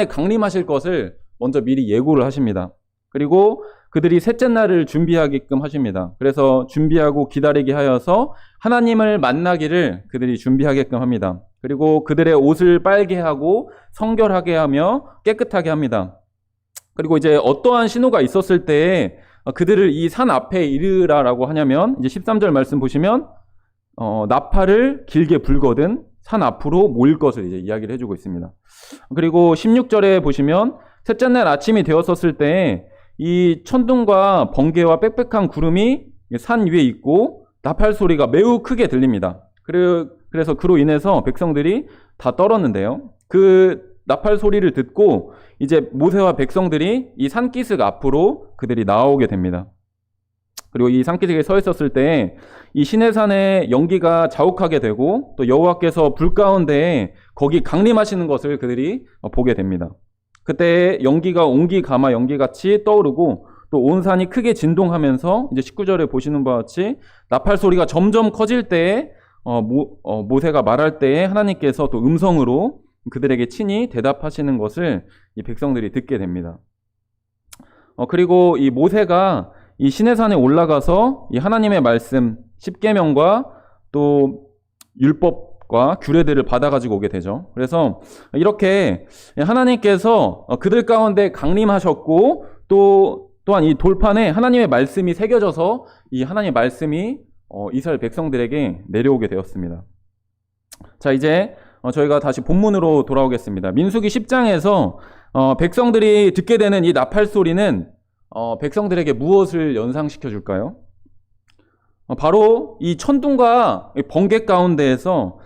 강림하실 것을 먼저 미리 예고를 하십니다. 그리고 그들이 셋째 날을 준비하게끔 하십니다. 그래서 준비하고 기다리게 하여서 하나님을 만나기를 그들이 준비하게끔 합니다. 그리고 그들의 옷을 빨게 하고 성결하게 하며 깨끗하게 합니다. 그리고 이제 어떠한 신호가 있었을 때 그들을 이 산 앞에 이르라라고 하냐면, 이제 13절 말씀 보시면 나팔을 길게 불거든 산 앞으로 모일 것을 이제 이야기를 해주고 있습니다. 그리고 16절에 보시면 셋째 날 아침이 되었었을 때 이 천둥과 번개와 빽빽한 구름이 산 위에 있고 나팔 소리가 매우 크게 들립니다. 그래서 그로 인해서 백성들이 다 떨었는데요. 그 나팔 소리를 듣고 이제 모세와 백성들이 이 산기슭 앞으로 그들이 나오게 됩니다. 그리고 이 산기슭에 서 있었을 때 이 시내산의 연기가 자욱하게 되고 또 여호와께서 불 가운데 거기 강림하시는 것을 그들이 보게 됩니다. 그때 연기가 옹기 가마 연기같이 떠오르고 또 온 산이 크게 진동하면서 이제 19절에 보시는 바와 같이 나팔 소리가 점점 커질 때에 모세가 말할 때에 하나님께서 또 음성으로 그들에게 친히 대답하시는 것을 이 백성들이 듣게 됩니다. 그리고 이 모세가 이 시내산에 올라가서 이 하나님의 말씀, 십계명과 또 율법과 규례들을 받아가지고 오게 되죠. 그래서 이렇게 하나님께서 그들 가운데 강림하셨고 또한 이 돌판에 하나님의 말씀이 새겨져서 이 하나님의 말씀이 이스라엘 백성들에게 내려오게 되었습니다. 자, 이제 저희가 다시 본문으로 돌아오겠습니다. 민수기 10장에서 백성들이 듣게 되는 이 나팔 소리는 백성들에게 무엇을 연상시켜 줄까요? 바로 이 천둥과 번개 가운데에서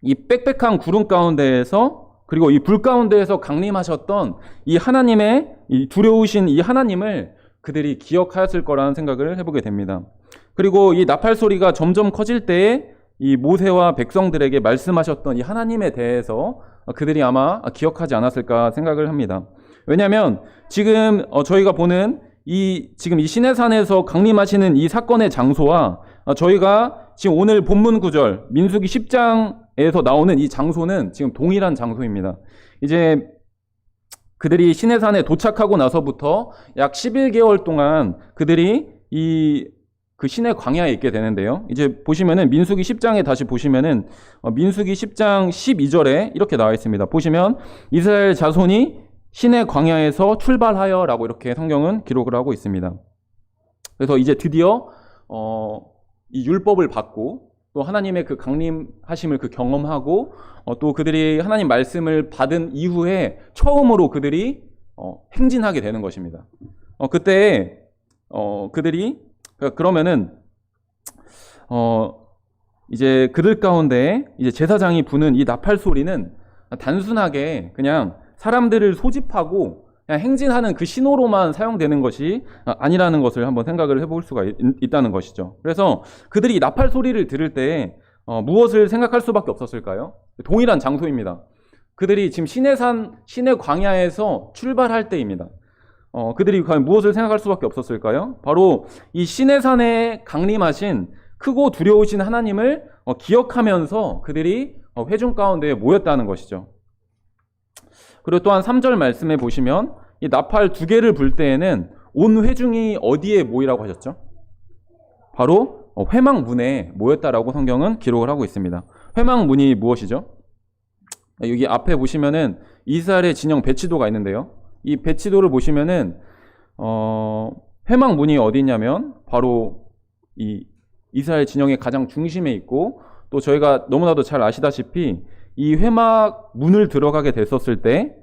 이 빽빽한 구름 가운데에서 그리고 이 불 가운데에서 강림하셨던 이 하나님의 이 두려우신 이 하나님을 그들이 기억하였을 거라는 생각을 해보게 됩니다. 그리고 이 나팔 소리가 점점 커질 때에 이 모세와 백성들에게 말씀하셨던 이 하나님에 대해서 그들이 아마 기억하지 않았을까 생각을 합니다. 왜냐하면 지금 저희가 보는 지금 이 시내산에서 강림하시는 이 사건의 장소와 저희가 지금 오늘 본문 구절 민수기 10장에서 나오는 이 장소는 지금 동일한 장소입니다. 이제 그들이 시내산에 도착하고 나서부터 약 11개월 동안 그들이 그 시내 광야에 있게 되는데요. 이제 보시면은 민수기 10장에 다시 보시면은 민수기 10장 12절에 이렇게 나와 있습니다. 보시면 이스라엘 자손이 시내 광야에서 출발하여라고 이렇게 성경은 기록을 하고 있습니다. 그래서 이제 드디어 이 율법을 받고 또 하나님의 그 강림하심을 그 경험하고 또 그들이 하나님 말씀을 받은 이후에 처음으로 그들이 행진하게 되는 것입니다. 그때 그들이 그러면은 이제 그들 가운데 이제 제사장이 부는 이 나팔 소리는 단순하게 그냥 사람들을 소집하고 그냥 행진하는 그 신호로만 사용되는 것이 아니라는 것을 한번 생각을 해볼 수가 있다는 것이죠. 그래서 그들이 이 나팔 소리를 들을 때 무엇을 생각할 수밖에 없었을까요? 동일한 장소입니다. 그들이 지금 시내 광야에서 출발할 때입니다. 그들이 과연 무엇을 생각할 수밖에 없었을까요? 바로 이 시내산에 강림하신 크고 두려우신 하나님을 기억하면서 그들이 회중 가운데 모였다는 것이죠. 그리고 또한 3절 말씀에 보시면 이 나팔 2개를 불 때에는 온 회중이 어디에 모이라고 하셨죠? 바로 회막문에 모였다라고 성경은 기록을 하고 있습니다. 회막문이 무엇이죠? 여기 앞에 보시면은 이스라엘의 진영 배치도가 있는데요. 이 배치도를 보시면은 회막문이 어디 있냐면 바로 이 이스라엘 진영의 가장 중심에 있고 또 저희가 너무나도 잘 아시다시피 이 회막 문을 들어가게 됐었을 때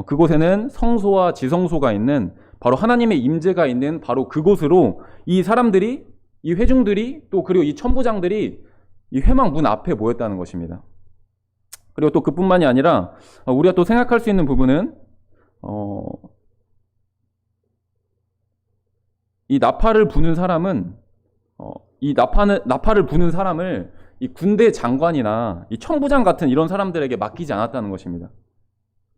그곳에는 성소와 지성소가 있는 바로 하나님의 임재가 있는 바로 그곳으로 이 사람들이 이 회중들이 또 그리고 이 천부장들이 이 회막 문 앞에 모였다는 것입니다. 그리고 또 그뿐만이 아니라 우리가 또 생각할 수 있는 부분은 이 나팔을 부는 사람은 이 나팔을 부는 사람을 이 군대 장관이나 이 천부장 같은 이런 사람들에게 맡기지 않았다는 것입니다.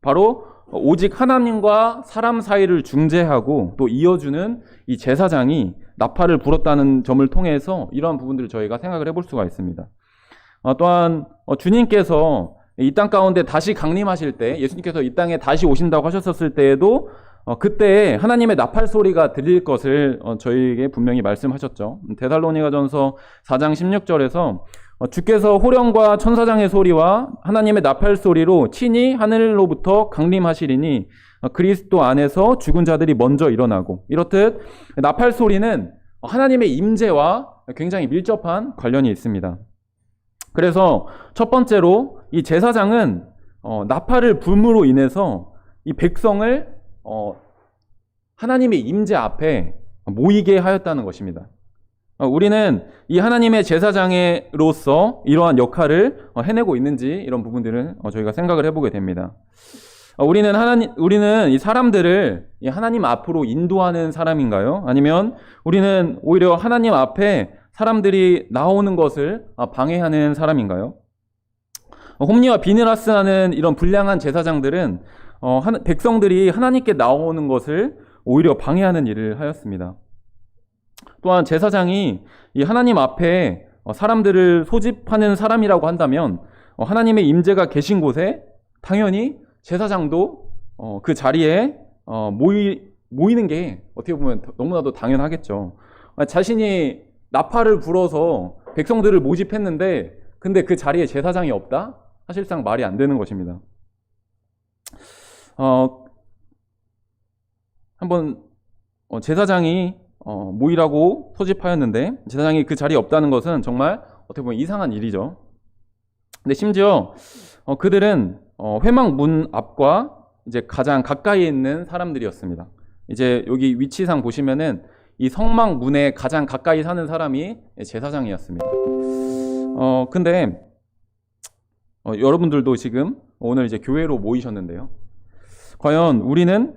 바로 오직 하나님과 사람 사이를 중재하고 또 이어주는 이 제사장이 나팔을 불었다는 점을 통해서 이러한 부분들을 저희가 생각을 해볼 수가 있습니다. 또한 주님께서 이 땅 가운데 다시 강림하실 때, 예수님께서 이 땅에 다시 오신다고 하셨었을 때에도 그때 하나님의 나팔 소리가 들릴 것을 저희에게 분명히 말씀하셨죠. 데살로니가전서 4장 16절에서 주께서 호령과 천사장의 소리와 하나님의 나팔 소리로 친히 하늘로부터 강림하시리니 그리스도 안에서 죽은 자들이 먼저 일어나고, 이렇듯 나팔 소리는 하나님의 임재와 굉장히 밀접한 관련이 있습니다. 그래서 첫 번째로 이 제사장은 나팔을 불므로 인해서 이 백성을 하나님의 임재 앞에 모이게 하였다는 것입니다. 우리는 이 하나님의 제사장으로서 이러한 역할을 해내고 있는지, 이런 부분들을 저희가 생각을 해보게 됩니다. 우리는 이 사람들을 이 하나님 앞으로 인도하는 사람인가요? 아니면 우리는 오히려 하나님 앞에 사람들이 나오는 것을 방해하는 사람인가요? 홈리와 비느하스 하는 이런 불량한 제사장들은 백성들이 하나님께 나오는 것을 오히려 방해하는 일을 하였습니다. 또한 제사장이 이 하나님 앞에 사람들을 소집하는 사람이라고 한다면 하나님의 임재가 계신 곳에 당연히 제사장도 그 자리에 모이는 게 어떻게 보면 너무나도 당연하겠죠. 자신이 나팔을 불어서 백성들을 모집했는데 근데 그 자리에 제사장이 없다? 사실상 말이 안 되는 것입니다. 한번 제사장이 모이라고 소집하였는데 제사장이 그 자리에 없다는 것은 정말 어떻게 보면 이상한 일이죠. 근데 심지어 그들은 회막 문 앞과 이제 가장 가까이에 있는 사람들이었습니다. 이제 여기 위치상 보시면은 이 성막 문에 가장 가까이 사는 사람이 제사장이었습니다. 근데 여러분들도 지금 오늘 이제 교회로 모이셨는데요. 과연 우리는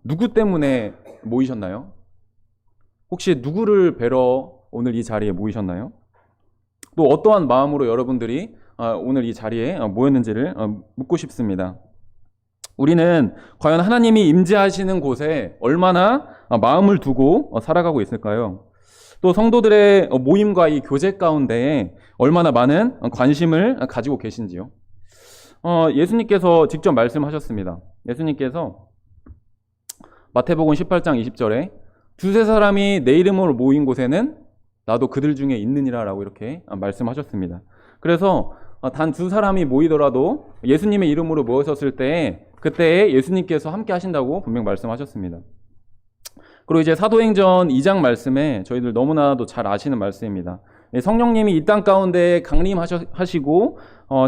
누구 때문에 모이셨나요? 혹시 누구를 뵈러 오늘 이 자리에 모이셨나요? 또 어떠한 마음으로 여러분들이 오늘 이 자리에 모였는지를 묻고 싶습니다. 우리는 과연 하나님이 임재하시는 곳에 얼마나 마음을 두고 살아가고 있을까요? 또 성도들의 모임과 이 교제 가운데 얼마나 많은 관심을 가지고 계신지요? 예수님께서 직접 말씀하셨습니다. 예수님께서 마태복음 18장 20절에 두세 사람이 내 이름으로 모인 곳에는 나도 그들 중에 있느니라 라고 이렇게 말씀하셨습니다. 그래서 단 두 사람이 모이더라도 예수님의 이름으로 모였었을 때 그때 예수님께서 함께 하신다고 분명 말씀하셨습니다. 그리고 이제 사도행전 2장 말씀에 저희들 너무나도 잘 아시는 말씀입니다. 성령님이 이 땅 가운데 강림하시고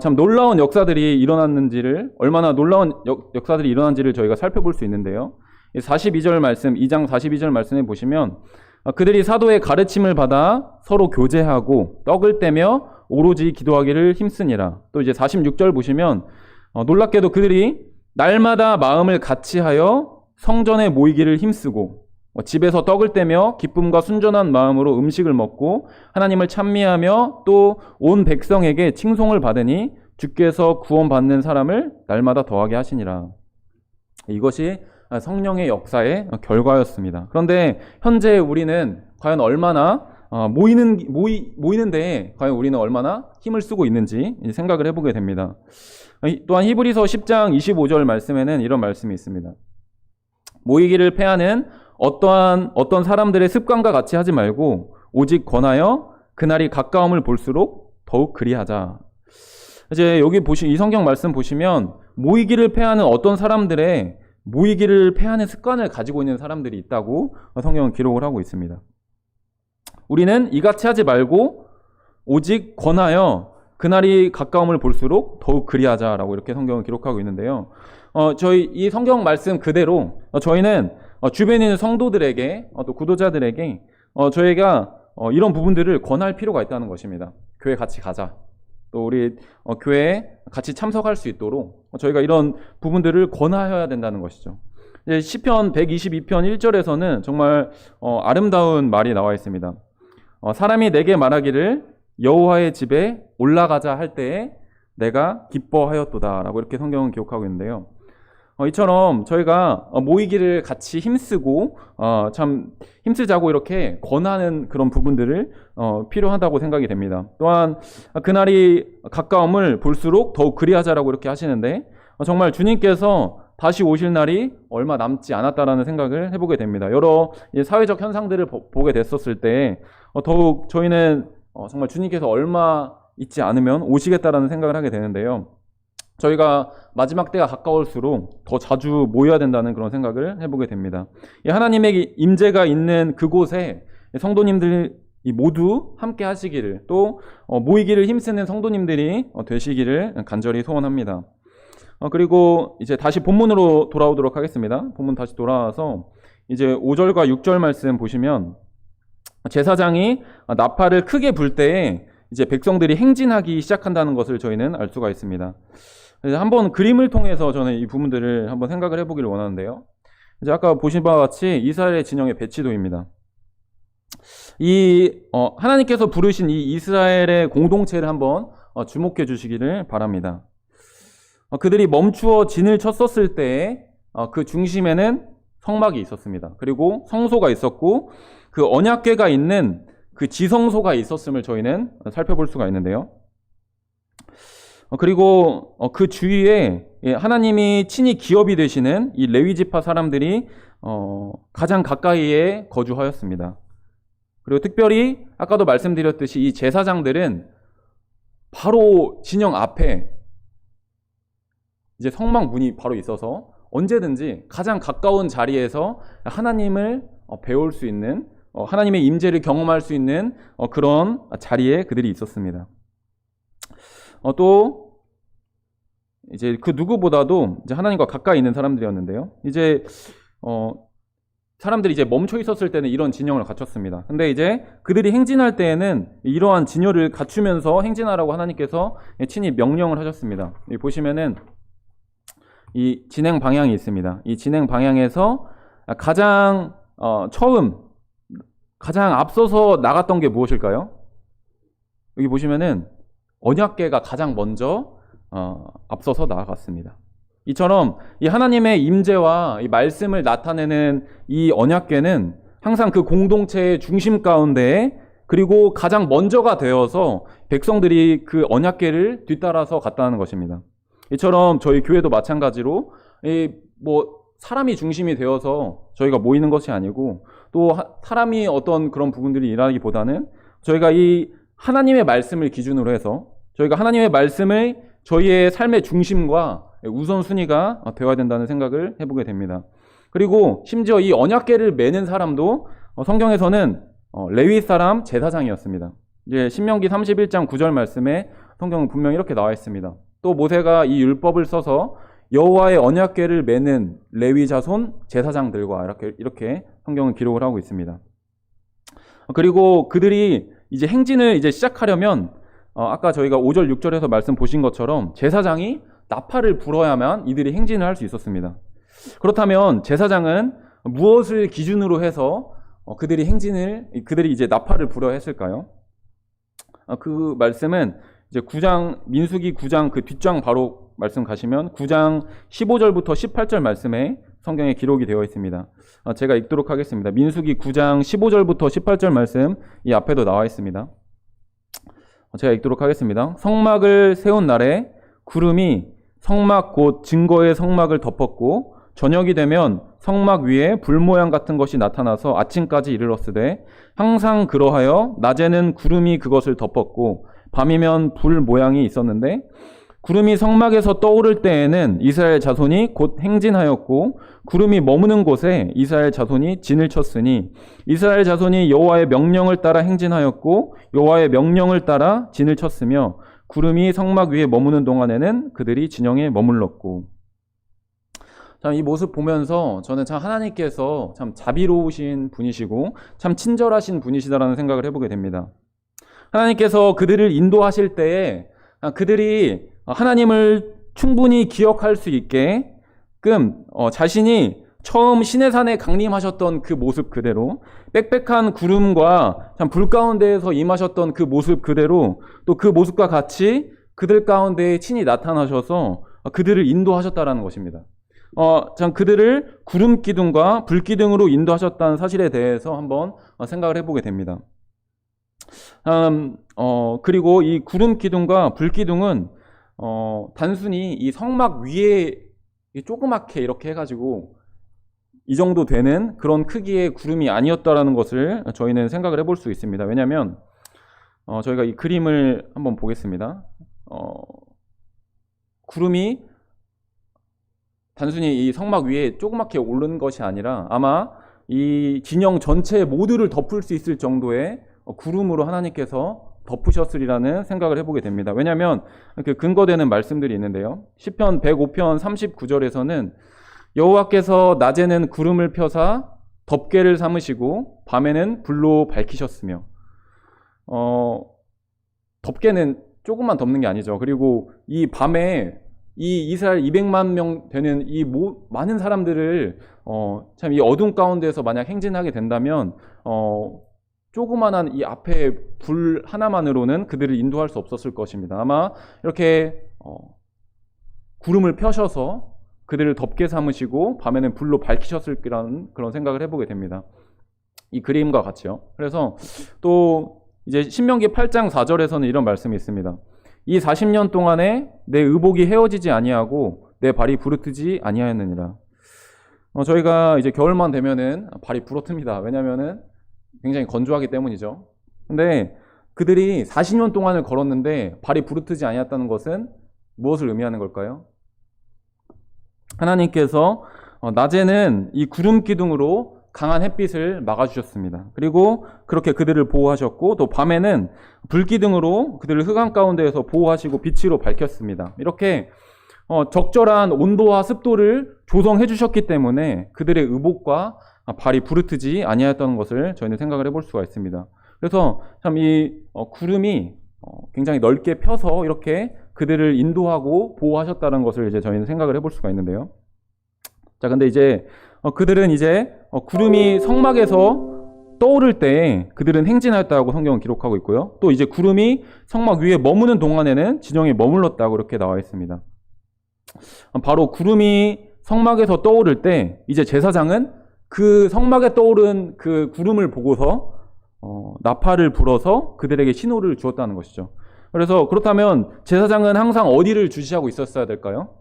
참 놀라운 역사들이 일어났는지를, 얼마나 놀라운 역사들이 일어난지를 저희가 살펴볼 수 있는데요. 42절 말씀, 2장 42절 말씀에 보시면 그들이 사도의 가르침을 받아 서로 교제하고 떡을 떼며 오로지 기도하기를 힘쓰니라. 또 이제 46절 보시면 놀랍게도 그들이 날마다 마음을 같이하여 성전에 모이기를 힘쓰고 집에서 떡을 떼며 기쁨과 순전한 마음으로 음식을 먹고 하나님을 찬미하며 또 온 백성에게 칭송을 받으니 주께서 구원받는 사람을 날마다 더하게 하시니라. 이것이 성령의 역사의 결과였습니다. 그런데 현재 우리는 과연 얼마나 모이는데 과연 우리는 얼마나 힘을 쓰고 있는지 생각을 해보게 됩니다. 또한 히브리서 10장 25절 말씀에는 이런 말씀이 있습니다. 모이기를 패하는 어떤 사람들의 습관과 같이 하지 말고 오직 권하여 그날이 가까움을 볼수록 더욱 그리하자. 이제 여기 이 성경 말씀 보시면 모이기를 패하는 어떤 사람들의 모이기를 패하는 습관을 가지고 있는 사람들이 있다고 성경은 기록을 하고 있습니다. 우리는 이같이 하지 말고 오직 권하여 그날이 가까움을 볼수록 더욱 그리하자라고 이렇게 성경은 기록하고 있는데요. 저희 이 성경 말씀 그대로 저희는 주변에 있는 성도들에게 또 구도자들에게 저희가 이런 부분들을 권할 필요가 있다는 것입니다. 교회 같이 가자. 또 우리 교회에 같이 참석할 수 있도록 저희가 이런 부분들을 권하여야 된다는 것이죠. 시편 122편 1절에서는 정말 아름다운 말이 나와 있습니다. 사람이 내게 말하기를 여호와의 집에 올라가자 할 때에 내가 기뻐하였도다 라고 이렇게 성경은 기록하고 있는데요. 이처럼 저희가 모이기를 같이 힘쓰고 참 힘쓰자고 이렇게 권하는 그런 부분들을 필요하다고 생각이 됩니다. 또한 그날이 가까움을 볼수록 더욱 그리하자라고 이렇게 하시는데 정말 주님께서 다시 오실 날이 얼마 남지 않았다라는 생각을 해보게 됩니다. 여러 사회적 현상들을 보게 됐었을 때 더욱 저희는 정말 주님께서 얼마 있지 않으면 오시겠다라는 생각을 하게 되는데요. 저희가 마지막 때가 가까울수록 더 자주 모여야 된다는 그런 생각을 해보게 됩니다. 하나님의 임재가 있는 그곳에 성도님들이 모두 함께 하시기를, 또 모이기를 힘쓰는 성도님들이 되시기를 간절히 소원합니다. 그리고 이제 다시 본문으로 돌아오도록 하겠습니다. 본문 다시 돌아와서 이제 5절과 6절 말씀 보시면 제사장이 나팔을 크게 불 때에 이제 백성들이 행진하기 시작한다는 것을 저희는 알 수가 있습니다. 한번 그림을 통해서 저는 이 부분들을 한번 생각을 해보기를 원하는데요. 이제 아까 보신 바와 같이 이스라엘의 진영의 배치도입니다. 하나님께서 부르신 이 이스라엘의 공동체를 한번 주목해 주시기를 바랍니다. 그들이 멈추어 진을 쳤었을 때 그 중심에는 성막이 있었습니다. 그리고 성소가 있었고 그 언약궤가 있는 그 지성소가 있었음을 저희는 살펴볼 수가 있는데요. 그리고 그 주위에 하나님이 친히 기업이 되시는 이 레위 지파 사람들이 가장 가까이에 거주하였습니다. 그리고 특별히 아까도 말씀드렸듯이 이 제사장들은 바로 진영 앞에 이제 성막 문이 바로 있어서 언제든지 가장 가까운 자리에서 하나님을 배울 수 있는, 하나님의 임재를 경험할 수 있는 그런 자리에 그들이 있었습니다. 또 이제 그 누구보다도 이제 하나님과 가까이 있는 사람들이었는데요. 이제 사람들이 이제 멈춰 있었을 때는 이런 진영을 갖췄습니다. 근데 이제 그들이 행진할 때에는 이러한 진열을 갖추면서 행진하라고 하나님께서 친히 명령을 하셨습니다. 여기 보시면은 이 진행 방향이 있습니다. 이 진행 방향에서 가장 가장 앞서서 나갔던 게 무엇일까요? 여기 보시면은 언약궤가 가장 먼저 앞서서 나아갔습니다. 이처럼 이 하나님의 임재와 이 말씀을 나타내는 이 언약궤는 항상 그 공동체의 중심 가운데, 그리고 가장 먼저가 되어서 백성들이 그 언약궤를 뒤따라서 갔다는 것입니다. 이처럼 저희 교회도 마찬가지로 사람이 중심이 되어서 저희가 모이는 것이 아니고, 또 사람이 어떤 그런 부분들이 일하기보다는 저희가 이 하나님의 말씀을 기준으로 해서 저희가 하나님의 말씀을 저희의 삶의 중심과 우선순위가 되어야 된다는 생각을 해보게 됩니다. 그리고 심지어 이 언약궤를 매는 사람도 성경에서는 레위 사람 제사장이었습니다. 이제 신명기 31장 9절 말씀에 성경은 분명히 이렇게 나와 있습니다. 또 모세가 이 율법을 써서 여호와의 언약궤를 매는 레위 자손 제사장들과 이렇게 성경은 기록을 하고 있습니다. 그리고 그들이 이제 행진을 이제 시작하려면 아까 저희가 5절 6절에서 말씀 보신 것처럼 제사장이 나팔을 불어야만 이들이 행진을 할 수 있었습니다. 그렇다면 제사장은 무엇을 기준으로 해서 그들이 이제 나팔을 불어야 했을까요? 그 말씀은 이제 민수기 9장 그 뒷장 바로 말씀 가시면 9장 15절부터 18절 말씀에 성경에 기록이 되어 있습니다. 제가 읽도록 하겠습니다. 민수기 9장 15절부터 18절 말씀 이 앞에도 나와 있습니다. 제가 읽도록 하겠습니다. 성막을 세운 날에 구름이 성막 곧 증거의 성막을 덮었고 저녁이 되면 성막 위에 불 모양 같은 것이 나타나서 아침까지 이르렀으되 항상 그러하여 낮에는 구름이 그것을 덮었고 밤이면 불 모양이 있었는데 구름이 성막에서 떠오를 때에는 이스라엘 자손이 곧 행진하였고 구름이 머무는 곳에 이스라엘 자손이 진을 쳤으니 이스라엘 자손이 여호와의 명령을 따라 행진하였고 여호와의 명령을 따라 진을 쳤으며 구름이 성막 위에 머무는 동안에는 그들이 진영에 머물렀고. 참 이 모습 보면서 저는 참 하나님께서 참 자비로우신 분이시고 참 친절하신 분이시다라는 생각을 해보게 됩니다. 하나님께서 그들을 인도하실 때에 그들이 하나님을 충분히 기억할 수 있게끔 자신이 처음 시내산에 강림하셨던 그 모습 그대로 빽빽한 구름과 참 불 가운데에서 임하셨던 그 모습 그대로 또 그 모습과 같이 그들 가운데 친히 나타나셔서 그들을 인도하셨다라는 것입니다. 참 그들을 구름 기둥과 불 기둥으로 인도하셨다는 사실에 대해서 한번 생각을 해보게 됩니다. 그리고 이 구름 기둥과 불 기둥은 단순히 이 성막 위에 조그맣게 이렇게 해가지고 이 정도 되는 그런 크기의 구름이 아니었다라는 것을 저희는 생각을 해볼 수 있습니다. 왜냐하면 저희가 이 그림을 한번 보겠습니다. 구름이 단순히 이 성막 위에 조그맣게 오른 것이 아니라 아마 이 진영 전체 모두를 덮을 수 있을 정도의 구름으로 하나님께서 덮으셨으리라는 생각을 해보게 됩니다. 왜냐하면 그 근거되는 말씀들이 있는데요. 시편 105편 39절에서는 여호와께서 낮에는 구름을 펴사 덮개를 삼으시고 밤에는 불로 밝히셨으며, 덮개는 조금만 덮는 게 아니죠. 그리고 이 밤에 이 이스라엘 200만 명 되는 이 많은 사람들을 참 이 어둠 가운데에서 만약 행진하게 된다면 조그만한 이 앞에 불 하나만으로는 그들을 인도할 수 없었을 것입니다. 아마 이렇게 구름을 펴셔서 그들을 덮게 삼으시고 밤에는 불로 밝히셨을 거라는 그런 생각을 해보게 됩니다. 이 그림과 같이요. 그래서 또 이제 신명기 8장 4절에서는 이런 말씀이 있습니다. 이 40년 동안에 내 의복이 헤어지지 아니하고 내 발이 부르트지 아니하였느니라. 저희가 이제 겨울만 되면은 발이 부르틉니다. 왜냐면은 굉장히 건조하기 때문이죠. 근데 그들이 40년 동안을 걸었는데 발이 부르트지 아니했다는 것은 무엇을 의미하는 걸까요? 하나님께서 낮에는 이 구름 기둥으로 강한 햇빛을 막아주셨습니다. 그리고 그렇게 그들을 보호하셨고, 또 밤에는 불 기둥으로 그들을 흑암 가운데에서 보호하시고 빛으로 밝혔습니다. 이렇게 적절한 온도와 습도를 조성해 주셨기 때문에 그들의 의복과 발이 부르트지 아니하였다는 것을 저희는 생각을 해볼 수가 있습니다. 그래서 참 이 구름이 굉장히 넓게 펴서 이렇게 그들을 인도하고 보호하셨다는 것을 이제 저희는 생각을 해볼 수가 있는데요. 자, 근데 이제 그들은 이제 구름이 성막에서 떠오를 때 그들은 행진하였다고 성경은 기록하고 있고요. 또 이제 구름이 성막 위에 머무는 동안에는 진영에 머물렀다고 이렇게 나와 있습니다. 바로 구름이 성막에서 떠오를 때 이제 제사장은 그 성막에 떠오른 그 구름을 보고서 나팔을 불어서 그들에게 신호를 주었다는 것이죠. 그래서 그렇다면 제사장은 항상 어디를 주시하고 있었어야 될까요?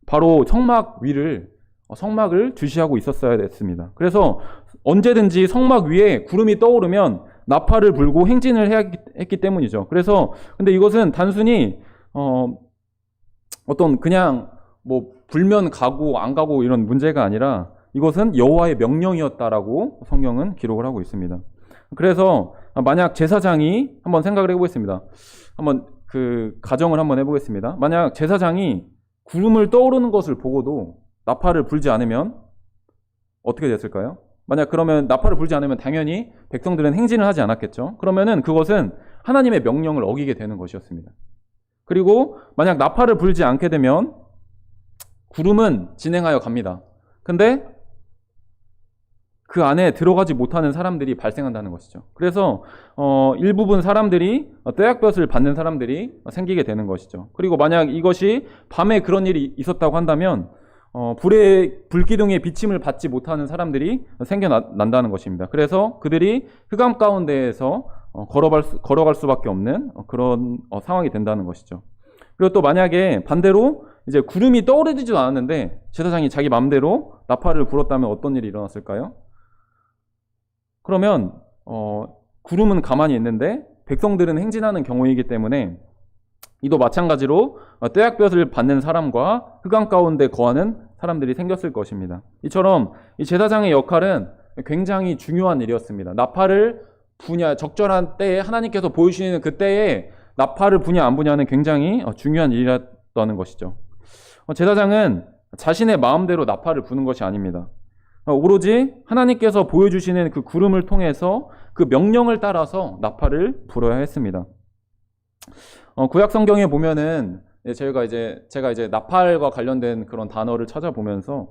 바로 성막을 주시하고 있었어야 됐습니다. 그래서 언제든지 성막 위에 구름이 떠오르면 나팔을 불고 행진을 해야 했기 때문이죠. 그래서 근데 이것은 단순히 어떤 그냥 뭐 불면 가고 안 가고 이런 문제가 아니라 이것은 여호와의 명령이었다라고 성경은 기록을 하고 있습니다. 그래서 만약 제사장이 한번 생각을 해보겠습니다. 한번 그 가정을 한번 해보겠습니다. 만약 제사장이 구름을 떠오르는 것을 보고도 나팔을 불지 않으면 어떻게 됐을까요? 만약 그러면 나팔을 불지 않으면 당연히 백성들은 행진을 하지 않았겠죠. 그러면은 그것은 하나님의 명령을 어기게 되는 것이었습니다. 그리고 만약 나팔을 불지 않게 되면 구름은 진행하여 갑니다. 근데 그 안에 들어가지 못하는 사람들이 발생한다는 것이죠. 그래서 일부분 사람들이 떼약볕을 받는 사람들이 생기게 되는 것이죠. 그리고 만약 이것이 밤에 그런 일이 있었다고 한다면 불기둥의 비침을 받지 못하는 사람들이 생겨난다는 것입니다. 그래서 그들이 흑암 가운데에서 걸어갈 수밖에 없는 그런 상황이 된다는 것이죠. 그리고 또 만약에 반대로 이제 구름이 떠오르지도 않았는데 제사장이 자기 마음대로 나팔을 불었다면 어떤 일이 일어났을까요? 그러면 구름은 가만히 있는데 백성들은 행진하는 경우이기 때문에 이도 마찬가지로 떼약볕을 받는 사람과 흑암 가운데 거하는 사람들이 생겼을 것입니다. 이처럼 이 제사장의 역할은 굉장히 중요한 일이었습니다. 나팔을 부냐, 적절한 때에 하나님께서 보여주시는 그 때에 나팔을 부냐 안 부냐는 굉장히 중요한 일이었다는 것이죠. 제사장은 자신의 마음대로 나팔을 부는 것이 아닙니다. 오로지 하나님께서 보여주시는 그 구름을 통해서 그 명령을 따라서 나팔을 불어야 했습니다. 구약 성경에 보면은 제가 이제 나팔과 관련된 그런 단어를 찾아보면서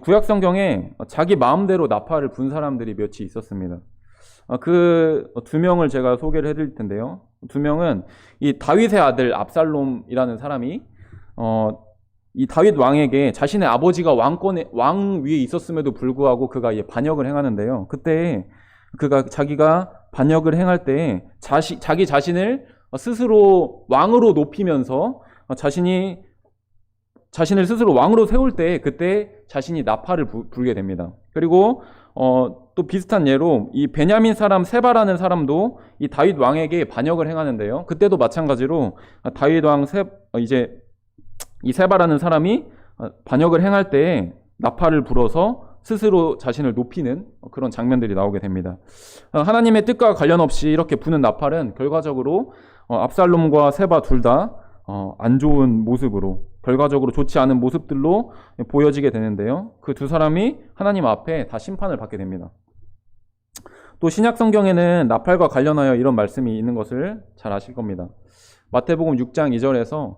구약 성경에 자기 마음대로 나팔을 분 사람들이 몇이 있었습니다. 그 두 명을 제가 소개를 해드릴 텐데요. 두 명은 이 다윗의 아들 압살롬이라는 사람이 이 다윗 왕에게 자신의 아버지가 왕 위에 있었음에도 불구하고 그가 반역을 행하는데요. 그때 자기가 반역을 행할 때 자기 자신을 스스로 왕으로 높이면서 자신을 스스로 왕으로 세울 때 그때 자신이 나팔을 불게 됩니다. 그리고 또 비슷한 예로 이 베냐민 사람 세바라는 사람도 이 다윗 왕에게 반역을 행하는데요. 그때도 마찬가지로 다윗 왕 이 세바라는 사람이 반역을 행할 때 나팔을 불어서 스스로 자신을 높이는 그런 장면들이 나오게 됩니다. 하나님의 뜻과 관련 없이 이렇게 부는 나팔은 결과적으로 압살롬과 세바 둘 다 안 좋은 모습으로, 결과적으로 좋지 않은 모습들로 보여지게 되는데요. 그 두 사람이 하나님 앞에 다 심판을 받게 됩니다. 또 신약 성경에는 나팔과 관련하여 이런 말씀이 있는 것을 잘 아실 겁니다. 마태복음 6장 2절에서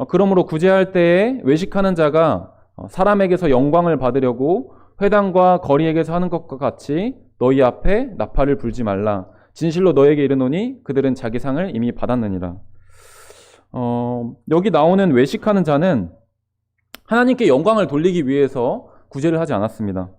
그러므로 구제할 때에 외식하는 자가 사람에게서 영광을 받으려고 회당과 거리에게서 하는 것과 같이 너희 앞에 나팔을 불지 말라. 진실로 너에게 이르노니 그들은 자기 상을 이미 받았느니라. 여기 나오는 외식하는 자는 하나님께 영광을 돌리기 위해서 구제를 하지 않았습니다.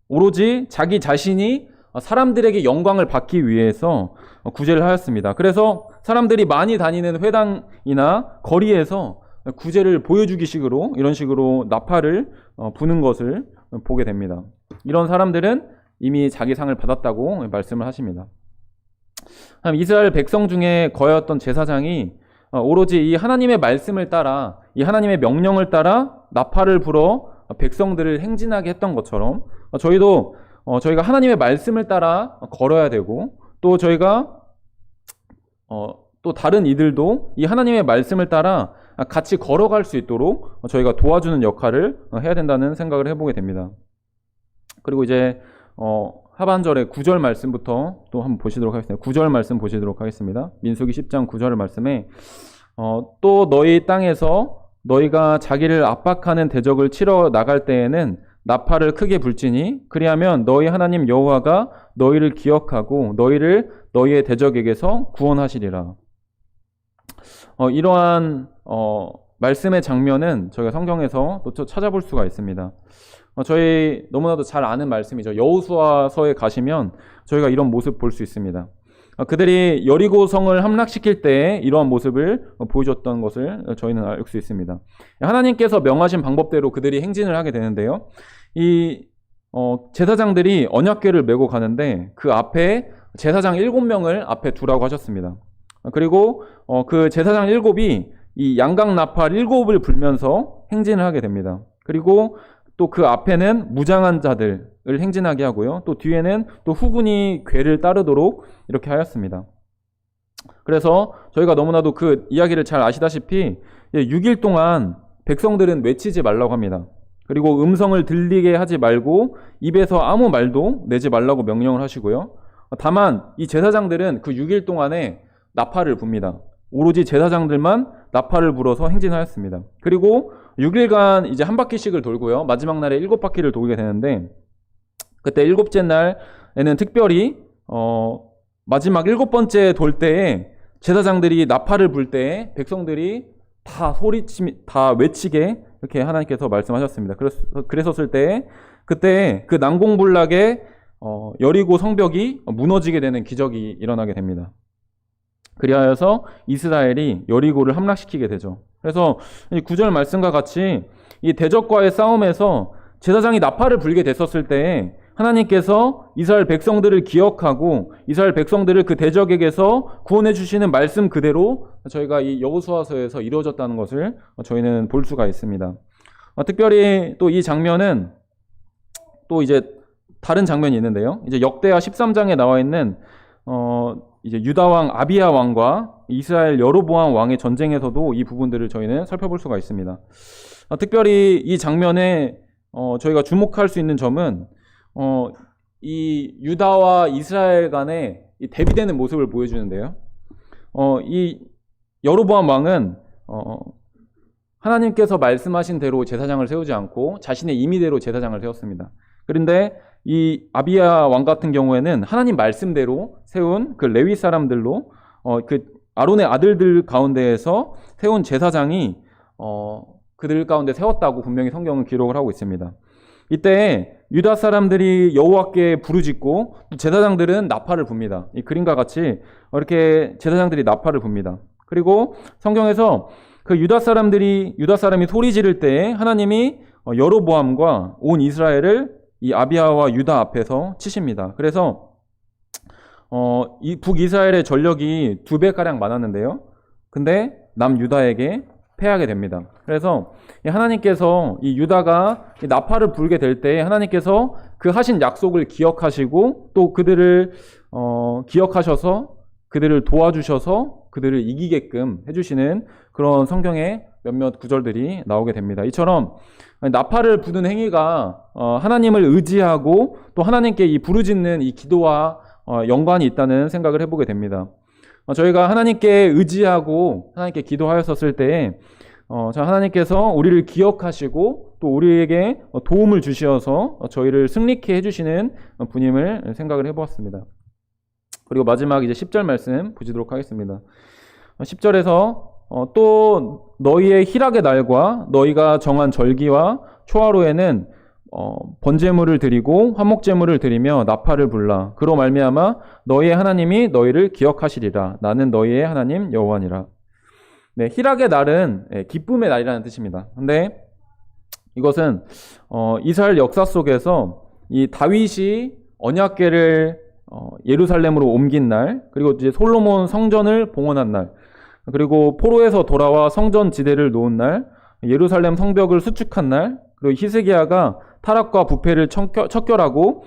오로지 자기 자신이 사람들에게 영광을 받기 위해서 구제를 하였습니다. 그래서 사람들이 많이 다니는 회당이나 거리에서 구제를 보여주기 식으로 이런 식으로 나팔을 부는 것을 보게 됩니다. 이런 사람들은 이미 자기 상을 받았다고 말씀을 하십니다. 이스라엘 백성 중에 거였던 제사장이 오로지 이 하나님의 말씀을 따라, 이 하나님의 명령을 따라 나팔을 불어 백성들을 행진하게 했던 것처럼 저희가 하나님의 말씀을 따라 걸어야 되고, 또 저희가 또 다른 이들도 이 하나님의 말씀을 따라 같이 걸어갈 수 있도록 저희가 도와주는 역할을 해야 된다는 생각을 해보게 됩니다. 그리고 이제 하반절의 9절 말씀부터 또 한번 보시도록 하겠습니다. 9절 말씀 보시도록 하겠습니다. 민수기 10장 9절 말씀에 또 너희 땅에서 너희가 자기를 압박하는 대적을 치러 나갈 때에는 나팔을 크게 불지니 그리하면 너희 하나님 여호와가 너희를 기억하고 너희를 너희의 대적에게서 구원하시리라. 이러한 말씀의 장면은 저희가 성경에서 또 찾아볼 수가 있습니다. 저희 너무나도 잘 아는 말씀이죠. 여호수아서에 가시면 저희가 이런 모습 볼 수 있습니다. 그들이 여리고성을 함락시킬 때 이러한 모습을 보여줬던 것을 저희는 알 수 있습니다. 하나님께서 명하신 방법대로 그들이 행진을 하게 되는데요. 이 제사장들이 언약궤를 메고 가는데 그 앞에 제사장 7명을 앞에 두라고 하셨습니다. 그리고 그 제사장 7이 이 양각 나팔 7을 불면서 행진을 하게 됩니다. 그리고 또 그 앞에는 무장한 자들을 행진하게 하고요. 또 뒤에는 또 후군이 궤를 따르도록 이렇게 하였습니다. 그래서 저희가 너무나도 그 이야기를 잘 아시다시피 6일 동안 백성들은 외치지 말라고 합니다. 그리고 음성을 들리게 하지 말고 입에서 아무 말도 내지 말라고 명령을 하시고요. 다만 이 제사장들은 그 6일 동안에 나팔을 붑니다. 오로지 제사장들만 나팔을 불어서 행진하였습니다. 그리고 6일간 이제 한 바퀴씩을 돌고요. 마지막 날에 7바퀴를 돌게 되는데, 그때 7째 날에는 특별히 마지막 7번째 돌 때에 제사장들이 나팔을 불 때에 백성들이 다 외치게 이렇게 하나님께서 말씀하셨습니다. 그랬었을 때 그때 그 난공불락에 여리고 성벽이 무너지게 되는 기적이 일어나게 됩니다. 그리하여서 이스라엘이 여리고를 함락시키게 되죠. 그래서 이 9절 말씀과 같이 이 대적과의 싸움에서 제사장이 나팔을 불게 됐었을 때 하나님께서 이스라엘 백성들을 기억하고 이스라엘 백성들을 그 대적에게서 구원해 주시는 말씀 그대로 저희가 이 여호수아서에서 이루어졌다는 것을 저희는 볼 수가 있습니다. 특별히 또 이 장면은 또 이제 다른 장면이 있는데요. 이제 역대하 13장에 나와 있는 이제 유다 왕 아비야 왕과 이스라엘 여로보암 왕의 전쟁에서도 이 부분들을 저희는 살펴볼 수가 있습니다. 특별히 이 장면에 저희가 주목할 수 있는 점은 이 유다와 이스라엘 간의 이 대비되는 모습을 보여주는데요. 이 여로보암 왕은 하나님께서 말씀하신 대로 제사장을 세우지 않고 자신의 임의대로 제사장을 세웠습니다. 그런데 이 아비야 왕 같은 경우에는 하나님 말씀대로 세운 그 레위 사람들로 그 아론의 아들들 가운데에서 세운 제사장이 그들 가운데 세웠다고 분명히 성경은 기록을 하고 있습니다. 이때 유다 사람들이 여호와께 부르짖고 또 제사장들은 나팔을 붑니다. 이 그림과 같이 이렇게 제사장들이 나팔을 붑니다. 그리고 성경에서 그 유다 사람이 소리 지를 때에 하나님이 여로보암과 온 이스라엘을 이 아비야와 유다 앞에서 치십니다. 그래서 이 북이스라엘의 전력이 2배가량 많았는데요. 근데 남유다에게 패하게 됩니다. 그래서 하나님께서 이 유다가 나팔을 불게 될 때 하나님께서 그 하신 약속을 기억하시고 또 그들을 기억하셔서 그들을 도와주셔서 그들을 이기게끔 해주시는 그런 성경의 몇몇 구절들이 나오게 됩니다. 이처럼 나팔을 부는 행위가 하나님을 의지하고 또 하나님께 이 부르짖는 이 기도와 연관이 있다는 생각을 해보게 됩니다. 저희가 하나님께 의지하고 하나님께 기도하였었을 때 하나님께서 우리를 기억하시고 또 우리에게 도움을 주시어서 저희를 승리케 해주시는 분임을 생각을 해보았습니다. 그리고 마지막 이제 10절 말씀 보시도록 하겠습니다. 10절에서 또 너희의 희락의 날과 너희가 정한 절기와 초하루에는 번제물을 드리고 화목제물을 드리며 나팔을 불라. 그로 말미암아 너희의 하나님이 너희를 기억하시리라. 나는 너희의 하나님 여호와니라. 네, 희락의 날은 기쁨의 날이라는 뜻입니다. 근데 이것은 이스라엘 역사 속에서 이 다윗이 언약궤를 예루살렘으로 옮긴 날, 그리고 이제 솔로몬 성전을 봉헌한 날, 그리고 포로에서 돌아와 성전 지대를 놓은 날, 예루살렘 성벽을 수축한 날, 그리고 히스기야가 타락과 부패를 척결하고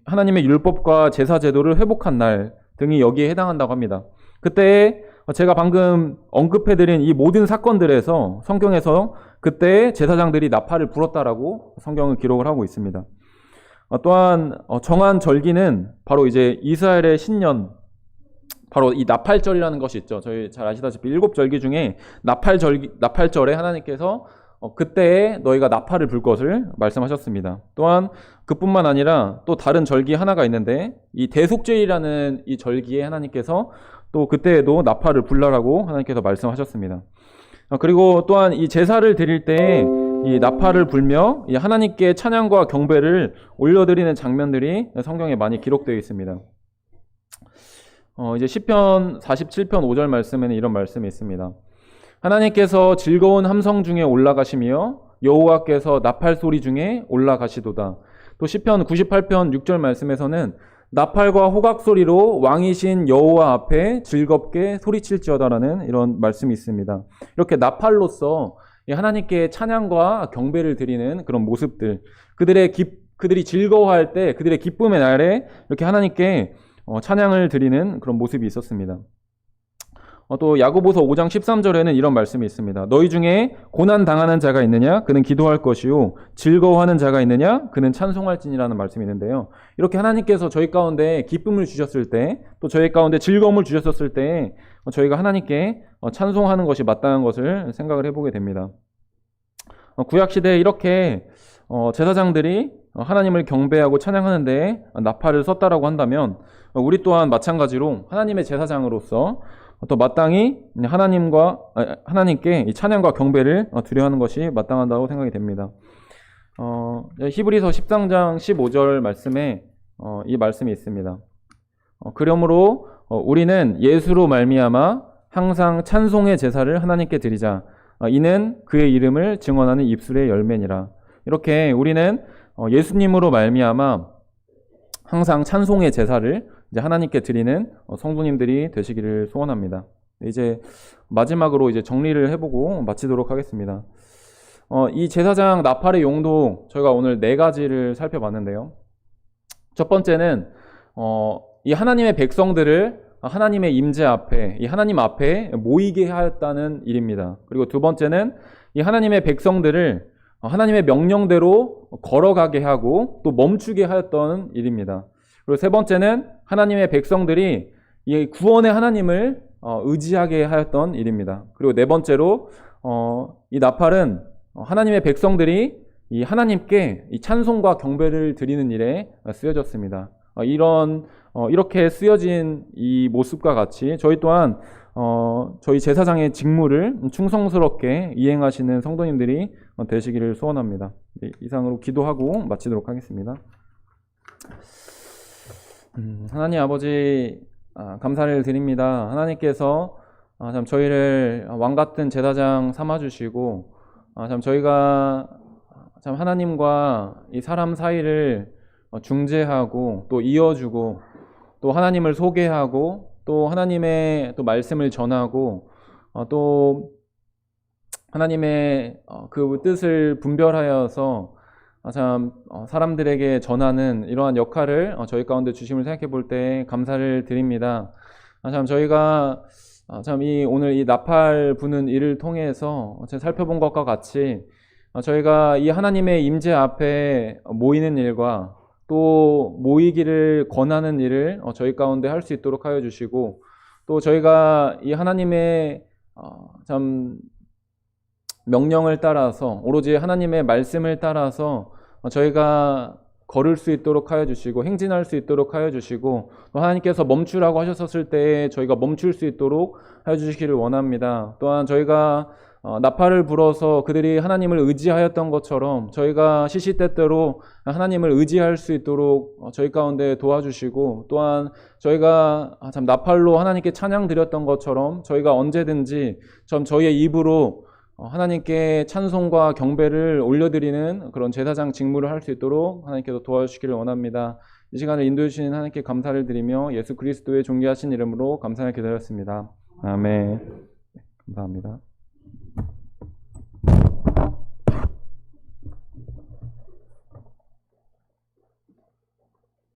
하나님의 율법과 제사 제도를 회복한 날 등이 여기에 해당한다고 합니다. 그때 제가 방금 언급해드린 이 모든 사건들에서 성경에서 그때 제사장들이 나팔을 불었다라고 성경은 기록을 하고 있습니다. 또한 정한 절기는 바로 이제 이스라엘의 신년, 바로 이 나팔절이라는 것이 있죠. 저희 잘 아시다시피 7절기 중에 나팔절에 하나님께서 그때에 너희가 나팔을 불 것을 말씀하셨습니다. 또한 그뿐만 아니라 또 다른 절기 하나가 있는데 이 대속죄일이라는 이 절기에 하나님께서 또 그때에도 나팔을 불라라고 하나님께서 말씀하셨습니다. 그리고 또한 이 제사를 드릴 때 이 나팔을 불며 이 하나님께 찬양과 경배를 올려드리는 장면들이 성경에 많이 기록되어 있습니다. 이제 시편 47편 5절 말씀에는 이런 말씀이 있습니다. 하나님께서 즐거운 함성 중에 올라가시며 여호와께서 나팔 소리 중에 올라가시도다. 또 시편 98편 6절 말씀에서는 나팔과 호각 소리로 왕이신 여호와 앞에 즐겁게 소리칠지어다라는 이런 말씀이 있습니다. 이렇게 나팔로서 하나님께 찬양과 경배를 드리는 그런 모습들, 그들이 즐거워할 때 그들의 기쁨의 날에 이렇게 하나님께 찬양을 드리는 그런 모습이 있었습니다. 또 야고보서 5장 13절에는 이런 말씀이 있습니다. 너희 중에 고난 당하는 자가 있느냐? 그는 기도할 것이요. 즐거워하는 자가 있느냐? 그는 찬송할지니라는 말씀이 있는데요. 이렇게 하나님께서 저희 가운데 기쁨을 주셨을 때, 또 저희 가운데 즐거움을 주셨을 때 저희가 하나님께 찬송하는 것이 마땅한 것을 생각을 해보게 됩니다. 구약시대에 이렇게 제사장들이 하나님을 경배하고 찬양하는데 나팔을 썼다라고 한다면 우리 또한 마찬가지로 하나님의 제사장으로서 또 마땅히 하나님께 이 찬양과 경배를 드려야 하는 것이 마땅하다고 생각이 됩니다. 히브리서 13장 15절 말씀에 이 말씀이 있습니다. 그러므로 우리는 예수로 말미암아 항상 찬송의 제사를 하나님께 드리자. 이는 그의 이름을 증언하는 입술의 열매니라. 이렇게 우리는 예수님으로 말미암아 항상 찬송의 제사를 이제 하나님께 드리는 성도님들이 되시기를 소원합니다. 이제 마지막으로 이제 정리를 해보고 마치도록 하겠습니다. 이 제사장 나팔의 용도 저희가 오늘 4가지를 살펴봤는데요. 첫 번째는 이 하나님의 백성들을 하나님의 임재 앞에, 이 하나님 앞에 모이게 하였다는 일입니다. 그리고 두 번째는 이 하나님의 백성들을 하나님의 명령대로 걸어가게 하고 또 멈추게 하였던 일입니다. 그리고 세 번째는 하나님의 백성들이 이 구원의 하나님을 의지하게 하였던 일입니다. 그리고 네 번째로 이 나팔은 하나님의 백성들이 이 하나님께 이 찬송과 경배를 드리는 일에 쓰여졌습니다. 이렇게 쓰여진 이 모습과 같이 저희 또한 저희 제사장의 직무를 충성스럽게 이행하시는 성도님들이 되시기를 소원합니다. 이상으로 기도하고 마치도록 하겠습니다. 하나님 아버지, 감사를 드립니다. 하나님께서 참 저희를 왕같은 제사장 삼아주시고, 참 저희가 참 하나님과 이 사람 사이를 중재하고 또 이어주고 또 하나님을 소개하고 또 하나님의 또 말씀을 전하고 또 하나님의 그 뜻을 분별하여서 참 사람들에게 전하는 이러한 역할을 저희 가운데 주심을 생각해 볼 때 감사를 드립니다. 참 저희가 참 오늘 이 나팔 부는 일을 통해서 살펴본 것과 같이 저희가 이 하나님의 임재 앞에 모이는 일과 또 모이기를 권하는 일을 저희 가운데 할 수 있도록 하여 주시고, 또 저희가 이 하나님의 참 명령을 따라서 오로지 하나님의 말씀을 따라서 저희가 걸을 수 있도록 하여 주시고 행진할 수 있도록 하여 주시고, 또 하나님께서 멈추라고 하셨을 때에 저희가 멈출 수 있도록 하여 주시기를 원합니다. 또한 저희가 나팔을 불어서 그들이 하나님을 의지하였던 것처럼 저희가 시시때때로 하나님을 의지할 수 있도록 저희 가운데 도와주시고, 또한 저희가 참 나팔로 하나님께 찬양 드렸던 것처럼 저희가 언제든지 참 저희의 입으로 하나님께 찬송과 경배를 올려드리는 그런 제사장 직무를 할 수 있도록 하나님께서 도와주시기를 원합니다. 이 시간을 인도해 주시는 하나님께 감사를 드리며 예수 그리스도의 존귀하신 이름으로 감사하게 기도했습니다. 아멘. 감사합니다.